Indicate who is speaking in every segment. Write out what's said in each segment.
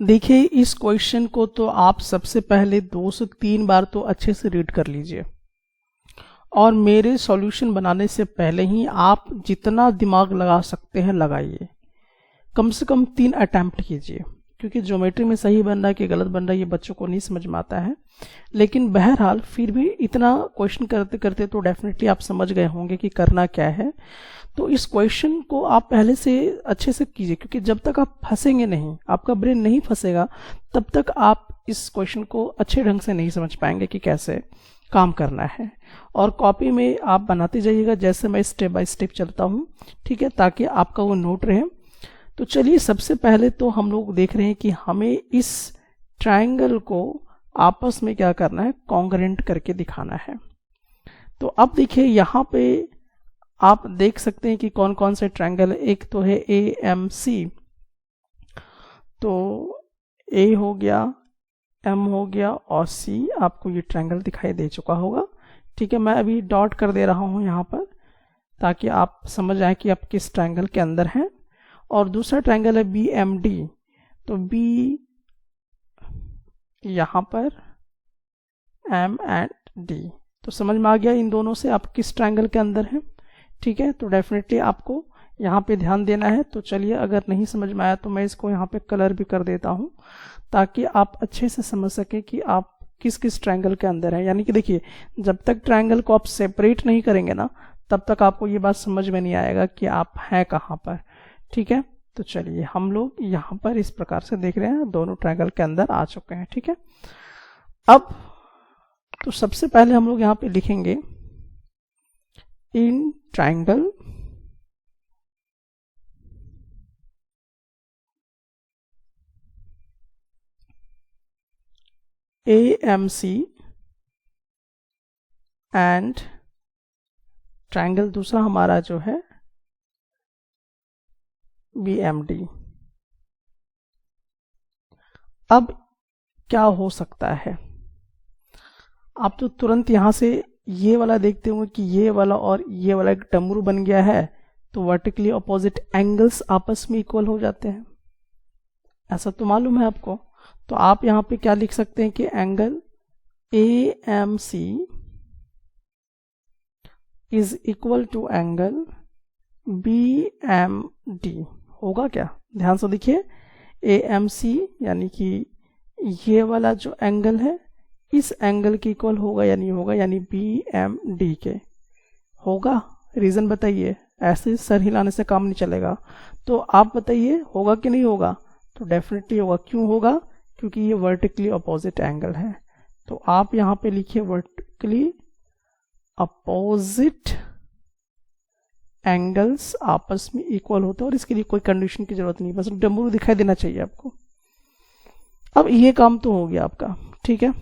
Speaker 1: देखिए इस क्वेश्चन को तो आप सबसे पहले 2 से 3 बार तो अच्छे से रीड कर लीजिए, और मेरे सॉल्यूशन बनाने से पहले ही आप जितना दिमाग लगा सकते हैं लगाइए, कम से कम 3 अटेम्प्ट कीजिए, क्योंकि ज्योमेट्री में सही बन रहा है कि गलत बन रहा है ये बच्चों को नहीं समझ में आता है। लेकिन बहरहाल फिर भी इतना क्वेश्चन करते करते तो डेफिनेटली आप समझ गए होंगे कि करना क्या है। तो इस क्वेश्चन को आप पहले से अच्छे से कीजिए, क्योंकि जब तक आप फंसेंगे नहीं, आपका ब्रेन नहीं फंसेगा, तब तक आप इस क्वेश्चन को अच्छे ढंग से नहीं समझ पाएंगे कि कैसे काम करना है। और कॉपी में आप बनाते जाइएगा जैसे मैं स्टेप बाय स्टेप चलता हूँ, ठीक है, ताकि आपका वो नोट रहे। तो चलिए सबसे पहले तो हम लोग देख रहे हैं कि हमें इस ट्रायंगल को आपस में क्या करना है, कॉन्ग्रुएंट करके दिखाना है। तो अब देखिए यहाँ पे आप देख सकते हैं कि कौन कौन से ट्रायंगल है। एक तो है AMC, तो A हो गया, M हो गया और C, आपको ये ट्रायंगल दिखाई दे चुका होगा, ठीक है। मैं अभी डॉट कर दे रहा हूँ यहाँ पर ताकि आप समझ आए कि आप किस ट्रायंगल के अंदर हैं। और दूसरा ट्रायंगल है BMD, तो B यहाँ पर, M एंड D, तो समझ में आ गया इन दोनों से आप किस ट्रायंगल के अंदर हैं, ठीक है। तो डेफिनेटली आपको यहाँ पे ध्यान देना है। तो चलिए अगर नहीं समझ में आया तो मैं इसको यहाँ पे कलर भी कर देता हूँ ताकि आप अच्छे से समझ सके कि आप किस किस ट्रायंगल के अंदर है। यानी कि देखिए जब तक ट्रायंगल को आप सेपरेट नहीं करेंगे ना, तब तक आपको ये बात समझ में नहीं आएगा कि आप हैं कहाँ पर, ठीक है। तो चलिए हम लोग यहाँ पर इस प्रकार से देख रहे हैं, दोनों ट्रायंगल के अंदर आ चुके हैं, ठीक है। अब तो सबसे पहले हम लोग यहाँ पे लिखेंगे in triangle AMC and triangle दूसरा हमारा जो है BMD। अब क्या हो सकता है, आप तो तुरंत यहां से ये वाला देखते होंगे कि ये वाला और ये वाला एक डमरू बन गया है, तो वर्टिकली अपोजिट एंगल्स आपस में इक्वल हो जाते हैं, ऐसा तो मालूम है आपको। तो आप यहां पे क्या लिख सकते हैं कि angle AMC is equal to angle BMD होगा क्या, ध्यान से देखिए। AMC यानी कि ये वाला जो एंगल है इस एंगल के इक्वल होगा या नहीं होगा, यानी BMD के होगा। रीजन बताइए, ऐसे सर हिलाने से काम नहीं चलेगा। तो आप बताइए होगा कि नहीं होगा, तो डेफिनेटली होगा। क्यों होगा, क्योंकि ये वर्टिकली अपोजिट एंगल है। तो आप यहाँ पे लिखिए वर्टिकली अपोजिट एंगल्स आपस में इक्वल होते हैं, और इसके लिए कोई कंडीशन की जरूरत नहीं, बस डमरू दिखाई देना चाहिए आपको। अब ये काम तो हो गया आपका, ठीक है।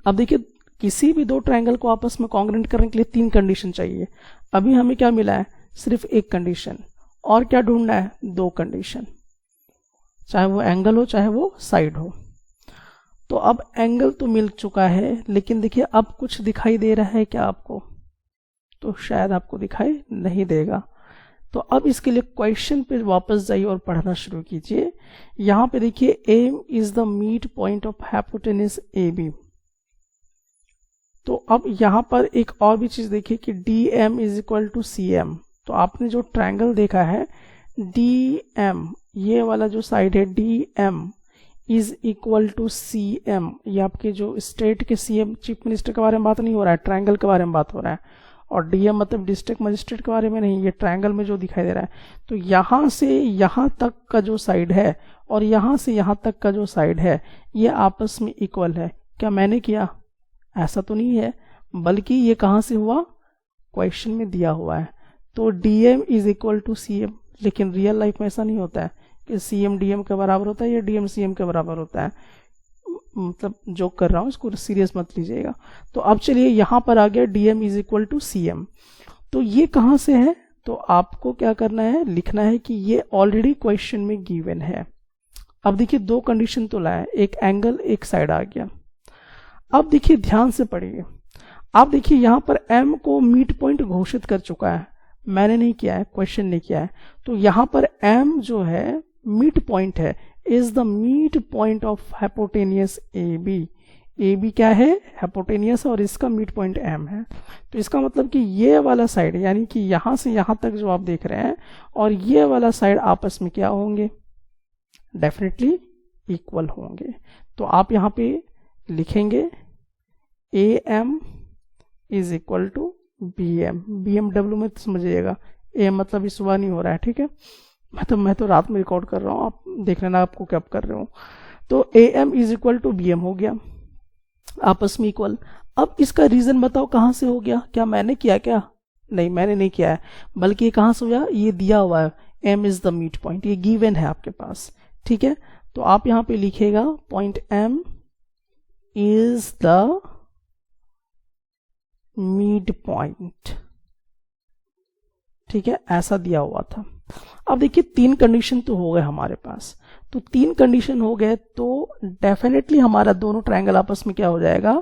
Speaker 1: अब देखिए किसी भी दो ट्रायंगल को आपस में कॉन्ग्रुएंट करने के लिए 3 कंडीशन चाहिए। अभी हमें क्या मिला है, सिर्फ एक कंडीशन, और क्या ढूंढना है, 2 कंडीशन, चाहे वो एंगल हो चाहे वो साइड हो। तो अब एंगल तो मिल चुका है, लेकिन देखिए अब कुछ दिखाई दे रहा है क्या आपको, तो शायद आपको दिखाई नहीं देगा। तो अब इसके लिए क्वेश्चन पे वापस जाइए और पढ़ना शुरू कीजिए। यहाँ पे देखिए M is the mid point of hypotenuse AB। तो अब यहाँ पर एक और भी चीज देखिए कि DM is equal to CM। तो आपने जो ट्रायंगल देखा है DM, ये वाला जो साइड है DM is equal to CM, ये आपके जो स्टेट के CM चीफ मिनिस्टर के बारे में बात नहीं हो रहा है, ट्रायंगल के बारे में बात हो रहा है। और DM मतलब डिस्ट्रिक्ट मजिस्ट्रेट के बारे में नहीं, ये ट्रायंगल में जो दिखाई दे रहा है। तो यहाँ से यहाँ तक का जो साइड है और यहाँ से यहाँ तक का जो साइड है, ये आपस में इक्वल है। क्या मैंने किया, ऐसा तो नहीं है, बल्कि ये कहाँ से हुआ, क्वेश्चन में दिया हुआ है। तो DM is equal to CM, लेकिन रियल लाइफ में ऐसा नहीं होता है कि CM DM के बराबर होता है या DM CM के बराबर होता है। मतलब जोक कर रहा हूँ, इसको सीरियस मत लीजिएगा। तो अब चलिए यहाँ पर आ गया DM is equal to CM। तो ये कहाँ से है, तो आपको क्या करना है, लिखना है कि ये ऑलरेडी क्वेश्चन में गिवन है। अब देखिए 2 कंडीशन तो लाया, एक एंगल एक साइड आ गया। अब देखिए ध्यान से पढ़िए, आप देखिए यहाँ पर M को मिड पॉइंट घोषित कर चुका है, मैंने नहीं किया है, क्वेश्चन ने किया है। तो यहाँ पर M जो है मिड पॉइंट है, is the mid point of hypotenuse A B क्या है, हाइपोटेनियस, और इसका मिड पॉइंट एम है। तो इसका मतलब कि ये वाला साइड यानी कि यहां से यहां तक जो आप देख रहे हैं और ये वाला साइड आपस में क्या होंगे, डेफिनेटली इक्वल होंगे। तो आप यहाँ पे लिखेंगे A M is equal to B M, BMW में तो समझिएगा, ए मतलब इस सुबह नहीं हो रहा है, ठीक है, मैं तो रात में रिकॉर्ड कर रहा हूँ, आप देख लेना आपको क्या कर रहे हो। तो A M is equal to B M हो गया, आपस में इक्वल। अब इसका रीजन बताओ कहां से हो गया, क्या मैंने किया क्या, नहीं मैंने नहीं किया है, बल्कि ये कहां से हो गया, ये दिया हुआ है M is the mid point, ये गिवन है आपके पास, ठीक है। तो आप यहां पे लिखेगा point M is the mid point, ठीक है, ऐसा दिया हुआ था। अब देखिए 3 कंडीशन तो हो गए हमारे पास, तो 3 कंडीशन हो गए तो डेफिनेटली हमारा दोनों ट्रायंगल आपस में क्या हो जाएगा,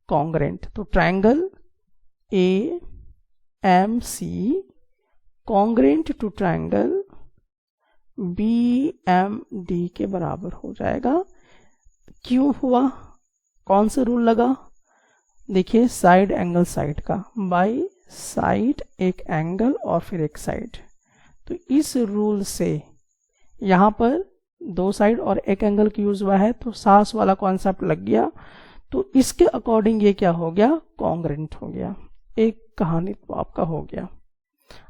Speaker 1: कॉन्ग्रेंट। तो triangle A M C congruent to triangle B M D के बराबर हो जाएगा। क्यों हुआ, कौन सा रूल लगा, देखिए साइड एंगल साइड का, बाई साइड एक एंगल और फिर एक साइड। तो इस रूल से यहां पर 2 साइड और एक एंगल की यूज हुआ है, तो सास वाला कॉन्सेप्ट लग गया। तो इसके अकॉर्डिंग ये क्या हो गया, कॉन्ग्रेंट हो गया। एक कहानी तो आपका हो गया।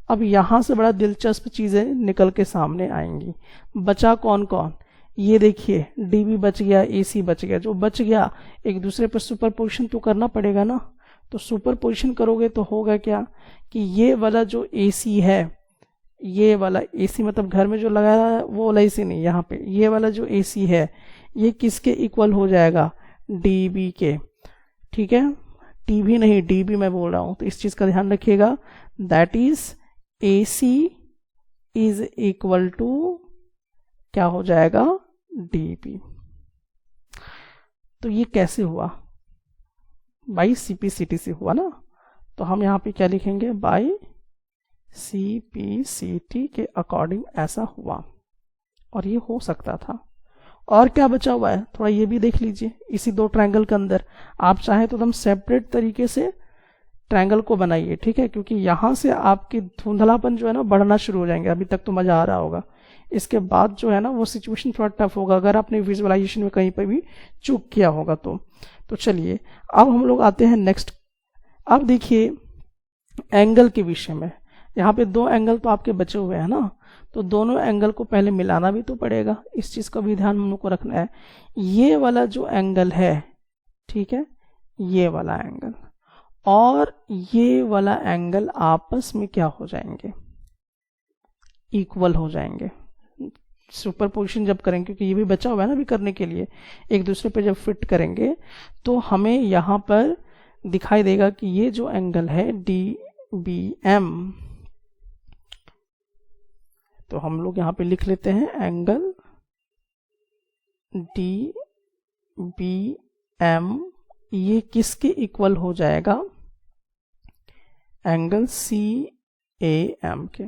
Speaker 1: अब यहां से बड़ा दिलचस्प चीजें निकल के सामने आएंगी। बचा कौन कौन, ये देखिए डीबी बच गया, एसी बच गया। जो बच गया एक दूसरे पर सुपरपोजिशन तो करना पड़ेगा ना, तो सुपरपोजिशन करोगे तो होगा क्या कि ये वाला जो एसी है, ये वाला एसी मतलब घर में जो लगाया है वो वाला एसी नहीं, यहाँ पे ये वाला जो एसी है ये किसके इक्वल हो जाएगा, डीबी के, ठीक है, टीबी नहीं डीबी मैं बोल रहा हूं। तो इस चीज का ध्यान रखिएगा, that is AC is equal to क्या हो जाएगा, डीबी। तो ये कैसे हुआ, बाई सीपीसीटी से हुआ ना। तो हम यहाँ पे क्या लिखेंगे, बाई सीपीसीटी के अकॉर्डिंग ऐसा हुआ, और ये हो सकता था। और क्या बचा हुआ है थोड़ा ये भी देख लीजिए, इसी 2 ट्रायंगल के अंदर आप चाहे तो एकदम सेपरेट तरीके से ट्रायंगल को बनाइए, ठीक है, क्योंकि यहां से आपकी धुंधलापन जो है ना बढ़ना शुरू हो जाएंगे। अभी तक तो मजा आ रहा होगा, इसके बाद जो है ना वो सिचुएशन थोड़ा टफ होगा अगर आपने विजुअलाइजेशन में कहीं पर भी चूक किया होगा तो चलिए अब हम लोग आते हैं नेक्स्ट। अब देखिए एंगल के विषय में, यहाँ पे 2 एंगल तो आपके बचे हुए हैं ना, तो दोनों एंगल को पहले मिलाना भी तो पड़ेगा, इस चीज का भी ध्यान हम लोग को रखना है। ये वाला जो एंगल है, ठीक है, ये वाला एंगल और ये वाला एंगल आपस में क्या हो जाएंगे, इक्वल हो जाएंगे। सुपरपोजिशन जब करेंगे, क्योंकि ये भी बचा हुआ है ना अभी करने के लिए, एक दूसरे पे जब फिट करेंगे तो हमें यहां पर दिखाई देगा कि ये जो एंगल है डी बी एम, तो हम लोग यहां पे लिख लेते हैं एंगल डी बी एम, ये किसके इक्वल हो जाएगा, एंगल सी ए एम के,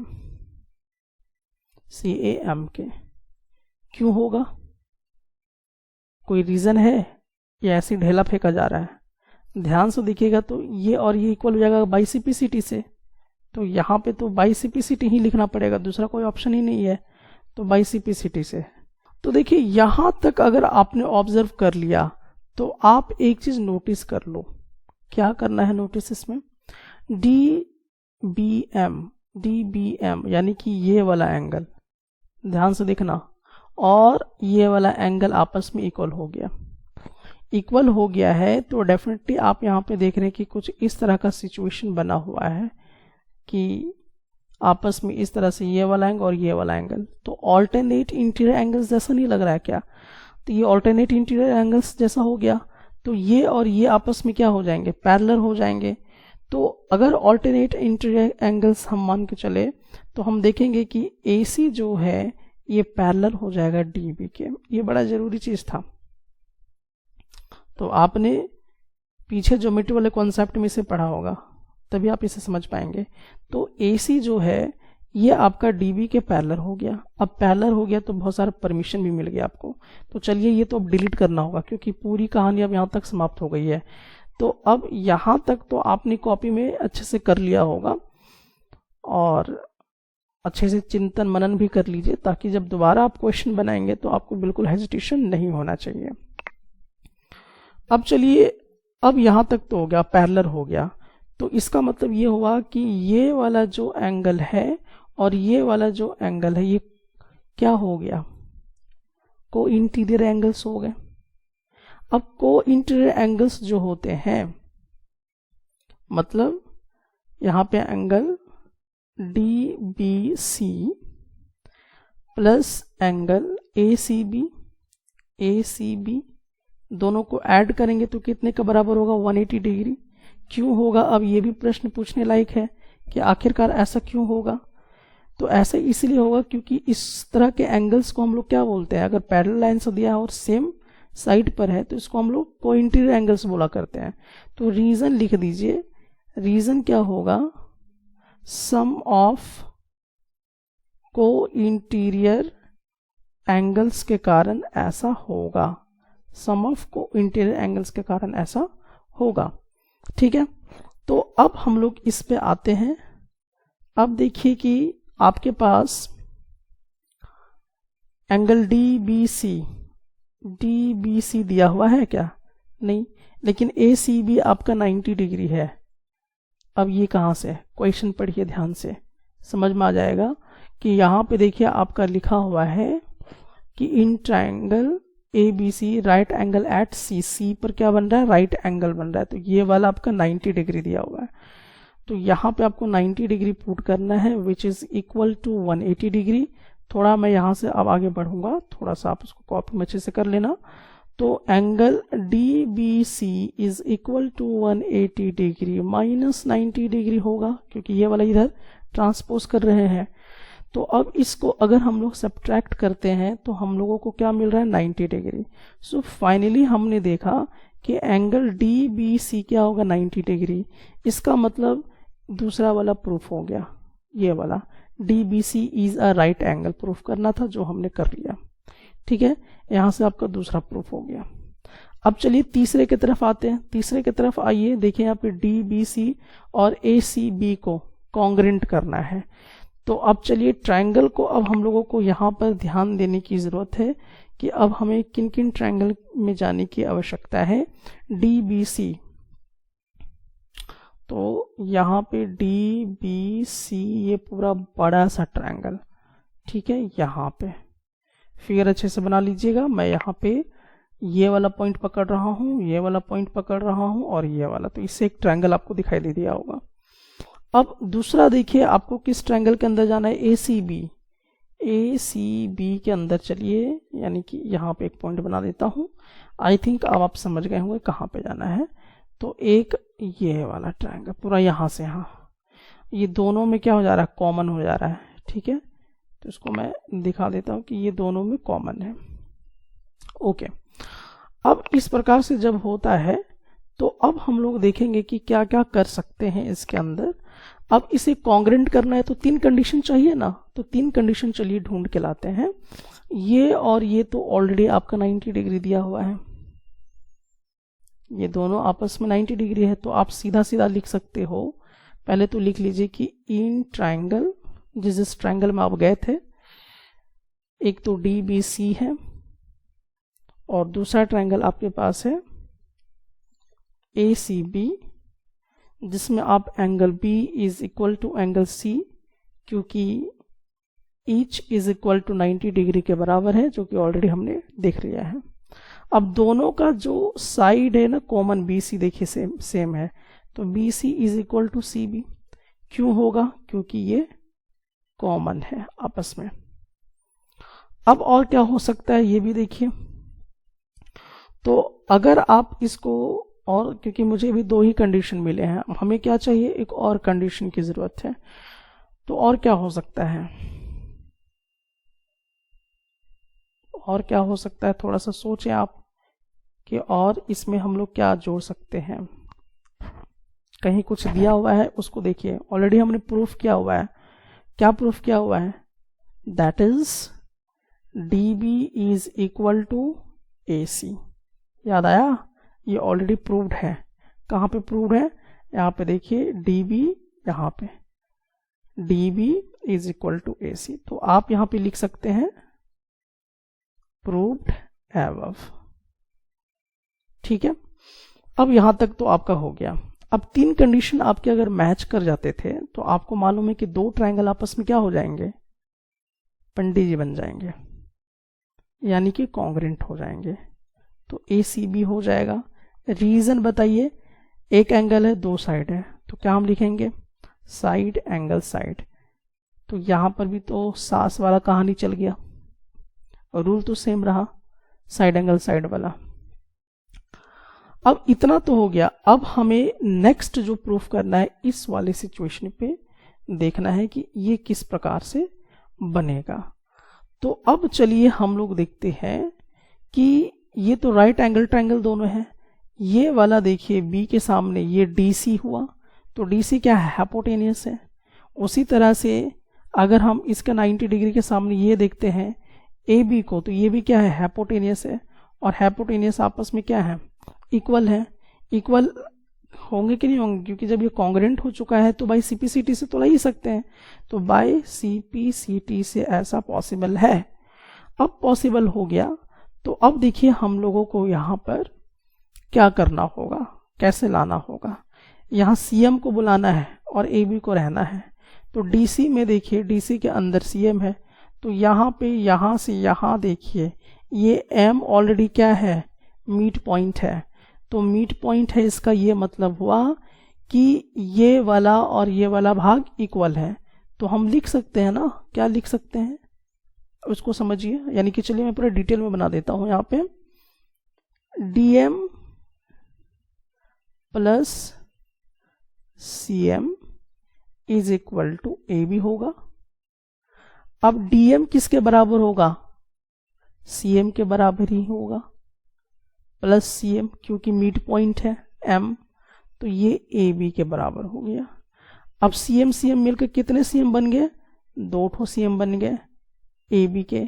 Speaker 1: सी ए एम के। क्यों होगा, कोई रीजन है या ऐसे ढेला फेंका जा रहा है, ध्यान से देखिएगा तो ये और ये इक्वल हो जाएगा बाई सीपीसीटी से, तो यहाँ पे तो बाई सीपीसीटी ही लिखना पड़ेगा, दूसरा कोई ऑप्शन ही नहीं है, तो बाई सीपीसीटी से। तो देखिए यहां तक अगर आपने ऑब्जर्व कर लिया तो आप एक चीज नोटिस कर लो, क्या करना है नोटिस इसमें, डी बी एम यानी कि ये वाला एंगल, ध्यान से देखना, और ये वाला एंगल आपस में इक्वल हो गया। इक्वल हो गया है तो डेफिनेटली आप यहाँ पे देख रहे हैं कि कुछ इस तरह का सिचुएशन बना हुआ है कि आपस में इस तरह से ये वाला एंगल और ये वाला एंगल, तो ऑल्टरनेट इंटीरियर एंगल्स जैसा नहीं लग रहा है क्या, तो ये ऑल्टरनेट इंटीरियर एंगल्स जैसा हो गया, तो ये और ये आपस में क्या हो जाएंगे, पैरेलल हो जाएंगे। तो अगर ऑल्टरनेट इंटीरियर एंगल्स हम मान के चले तो हम देखेंगे कि AC जो है ये पैरेलल हो जाएगा DB के, ये बड़ा जरूरी चीज था। तो आपने पीछे ज्योमेट्री वाले कॉन्सेप्ट में इसे पढ़ा होगा, तभी आप इसे समझ पाएंगे। तो AC जो है ये आपका डीबी के पैरेलल हो गया। अब पैरेलल हो गया तो बहुत सारा परमिशन भी मिल गया आपको। तो चलिए ये तो अब डिलीट करना होगा क्योंकि पूरी कहानी अब यहाँ तक समाप्त हो गई है। तो अब यहाँ तक तो आपने कॉपी में अच्छे से कर लिया होगा और अच्छे से चिंतन मनन भी कर लीजिए ताकि जब दोबारा आप क्वेश्चन बनाएंगे तो आपको बिल्कुल हेजिटेशन नहीं होना चाहिए। अब चलिए, अब यहाँ तक तो हो गया, पैरेलल हो गया। तो इसका मतलब ये हुआ कि ये वाला जो एंगल है और ये वाला जो एंगल है ये क्या हो गया, को इंटीरियर एंगल्स हो गए। अब को इंटीरियर एंगल्स जो होते हैं मतलब यहाँ पे angle DBC plus angle ACB दोनों को ऐड करेंगे तो कितने का बराबर होगा, 180 डिग्री। क्यों होगा, अब ये भी प्रश्न पूछने लायक है कि आखिरकार ऐसा क्यों होगा। तो ऐसा इसलिए होगा क्योंकि इस तरह के एंगल्स को हम लोग क्या बोलते हैं, अगर पैरेलल लाइन से दिया है और सेम साइड पर है तो इसको हम लोग को इंटीरियर एंगल्स बोला करते हैं। तो रीजन लिख दीजिए, रीजन क्या होगा, सम ऑफ को इंटीरियर एंगल्स के कारण ऐसा होगा, सम ऑफ को इंटीरियर एंगल्स के कारण ऐसा होगा। ठीक है, तो अब हम लोग इस पे आते हैं। अब देखिए कि आपके पास एंगल DBC दिया हुआ है क्या, नहीं, लेकिन ACB आपका 90 डिग्री है। अब ये कहाँ से, क्वेश्चन पढ़िए ध्यान से, समझ में आ जाएगा कि यहाँ पे देखिए आपका लिखा हुआ है कि in triangle ABC right angle at C पर क्या बन रहा है, राइट एंगल बन रहा है। तो ये वाला आपका 90 डिग्री दिया हुआ है। तो यहाँ पे आपको 90 डिग्री पुट करना है which is equal to 180 degree. थोड़ा मैं यहाँ से अब आगे बढ़ूंगा, थोड़ा सा आप उसको कॉपी में अच्छे से कर लेना। तो angle DBC is equal to 180 degree minus 90 degree होगा क्योंकि ये वाला इधर ट्रांसपोज कर रहे हैं। तो अब इसको अगर हम लोग सब्ट्रैक्ट करते हैं तो हम लोगों को क्या मिल रहा है, 90 डिग्री। सो फाइनली हमने देखा कि एंगल DBC क्या होगा, 90 डिग्री। इसका मतलब दूसरा वाला प्रूफ हो गया, ये वाला DBC is a right angle proof करना था जो हमने कर लिया। ठीक है, यहां से आपका दूसरा प्रूफ हो गया। अब चलिए तीसरे की तरफ आते हैं। तीसरे की तरफ आइए, देखिए यहाँ पे DBC और ACB को कॉन्ग्रेंट करना है। तो अब चलिए ट्रायंगल को अब हम लोगों को यहाँ पर ध्यान देने की जरूरत है कि अब हमें किन किन ट्रायंगल में जाने की आवश्यकता है। DBC, तो यहाँ पे DBC ये पूरा बड़ा सा ट्रायंगल, ठीक है, यहाँ पे फिगर अच्छे से बना लीजिएगा। मैं यहाँ पे ये वाला पॉइंट पकड़ रहा हूँ, ये वाला पॉइंट पकड़ रहा हूँ और ये वाला, तो इससे एक ट्रायंगल आपको दिखाई दे दिया होगा। अब दूसरा देखिए आपको किस ट्रायंगल के अंदर जाना है, ACB। ACB के अंदर चलिए, यानी कि यहाँ पे एक पॉइंट बना देता हूँ। आई थिंक अब आप समझ गए होंगे कहाँ पे जाना है। तो एक ये वाला ट्रायंगल पूरा यहाँ से यहाँ, ये दोनों में क्या हो जा रहा है, कॉमन हो जा रहा है। ठीक है, तो इसको मैं दिखा देता हूँ कि ये दोनों में कॉमन है। ओके, अब इस प्रकार से जब होता है तो अब हम लोग देखेंगे कि क्या क्या कर सकते हैं इसके अंदर। अब इसे कॉन्ग्रेंट करना है तो 3 कंडीशन चाहिए ना, तो 3 कंडीशन चलिए ढूंढ के लाते हैं। ये और ये तो ऑलरेडी आपका 90 डिग्री दिया हुआ है, ये दोनों आपस में 90 डिग्री है। तो आप सीधा सीधा लिख सकते हो, पहले तो लिख लीजिए कि इन ट्रायंगल, जिस ट्रायंगल में आप गए थे, एक तो DBC है और दूसरा ट्रायंगल आपके पास है ACB, जिसमें आप angle B is equal to angle C, क्योंकि each is equal to 90 degree के बराबर है, जो कि ऑलरेडी हमने देख लिया है। अब दोनों का जो साइड है ना कॉमन, BC देखिए सेम है, तो BC is equal to CB। क्यों होगा, क्योंकि ये कॉमन है आपस में। अब और क्या हो सकता है ये भी देखिए। तो अगर आप इसको, और क्योंकि मुझे भी 2 ही कंडीशन मिले हैं, हमें क्या चाहिए, एक और कंडीशन की जरूरत है। तो और क्या हो सकता है, और क्या हो सकता है, थोड़ा सा सोचें आप कि और इसमें हम लोग क्या जोड़ सकते हैं। कहीं कुछ दिया हुआ है उसको देखिए, ऑलरेडी हमने प्रूफ किया हुआ है क्या प्रूफ किया हुआ है, that is dB is equal to AC। याद आया, ये ऑलरेडी प्रूव्ड है। कहाँ पे प्रूव्ड है, यहाँ पे देखिए dB, यहाँ पे dB is equal to AC। तो आप यहाँ पे लिख सकते हैं प्रूव्ड एबव। ठीक है, अब यहां तक तो आपका हो गया। अब 3 कंडीशन आपके अगर मैच कर जाते थे तो आपको मालूम है कि 2 ट्रायंगल आपस में क्या हो जाएंगे, पंडित जी बन जाएंगे, यानी कि कॉन्ग्रेंट हो जाएंगे। तो ACB हो जाएगा। रीजन बताइए, एक एंगल है, 2 साइड है, तो क्या हम लिखेंगे, साइड एंगल साइड। तो यहां पर भी तो सास वाला कहानी चल गया, और रूल तो सेम रहा, साइड एंगल साइड वाला। अब इतना तो हो गया। अब हमें नेक्स्ट जो प्रूफ करना है, इस वाले सिचुएशन पे देखना है कि ये किस प्रकार से बनेगा। तो अब चलिए हम लोग देखते हैं कि ये तो राइट एंगल ट्रायंगल दोनों है। ये वाला देखिए B के सामने ये DC हुआ, तो DC क्या है, हाइपोटेनियस है। उसी तरह से अगर हम इसका 90 डिग्री के सामने ये देखते हैं AB को, तो ये भी क्या है, हाइपोटेनियस है। और हाइपोटेनियस आपस में क्या है, इक्वल है। इक्वल होंगे कि नहीं होंगे, क्योंकि जब ये कॉन्ग्रेंट हो चुका है तो बाई CPCT से तो ला ही सकते हैं। तो बाई CPCT से ऐसा पॉसिबल है। अब पॉसिबल हो गया, तो अब देखिए हम लोगों को यहाँ पर क्या करना होगा, कैसे लाना होगा। यहाँ CM को बुलाना है और AB को रहना है। तो DC में देखिए, DC के अंदर CM है, तो यहाँ पे यहाँ से यहाँ देखिए ये M ऑलरेडी क्या है, मीट पॉइंट है। तो मीट पॉइंट है, इसका ये मतलब हुआ कि ये वाला और ये वाला भाग इक्वल है। तो हम लिख सकते हैं ना, क्या लिख सकते हैं, उसको समझिए। यानी कि चलिए मैं पूरा डिटेल में बना देता हूं। यहाँ पे DM plus CM is equal to AB होगा। अब DM किसके बराबर होगा, CM के बराबर ही होगा, प्लस CM, क्योंकि मिड पॉइंट है M, तो ये AB के बराबर हो गया। अब CM CM मिलकर कितने CM बन गए, 2 ठो CM बन गए AB के।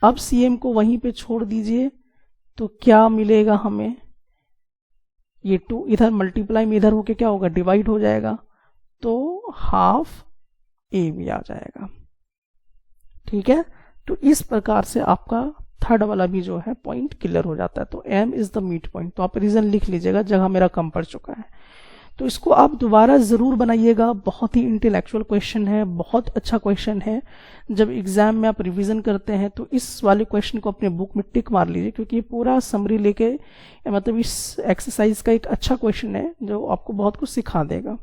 Speaker 1: अब CM को वहीं पे छोड़ दीजिए, तो क्या मिलेगा हमें, ये 2 इधर मल्टीप्लाई में इधर होके क्या होगा, डिवाइड हो जाएगा, तो हाफ AB आ जाएगा। ठीक है, तो इस प्रकार से आपका थर्ड वाला भी जो है पॉइंट क्लियर हो जाता है। तो M is the mid point. तो आप रीजन लिख लीजिएगा, जगह मेरा कम पड़ चुका है। तो इसको आप दोबारा जरूर बनाइएगा, बहुत ही इंटेलेक्चुअल क्वेश्चन है, बहुत अच्छा क्वेश्चन है। जब एग्जाम में आप रिवीजन करते हैं तो इस वाले क्वेश्चन को अपने बुक में टिक मार लीजिए, क्योंकि ये पूरा समरी लेके, मतलब इस एक्सरसाइज का एक अच्छा क्वेश्चन है जो आपको बहुत कुछ सिखा देगा।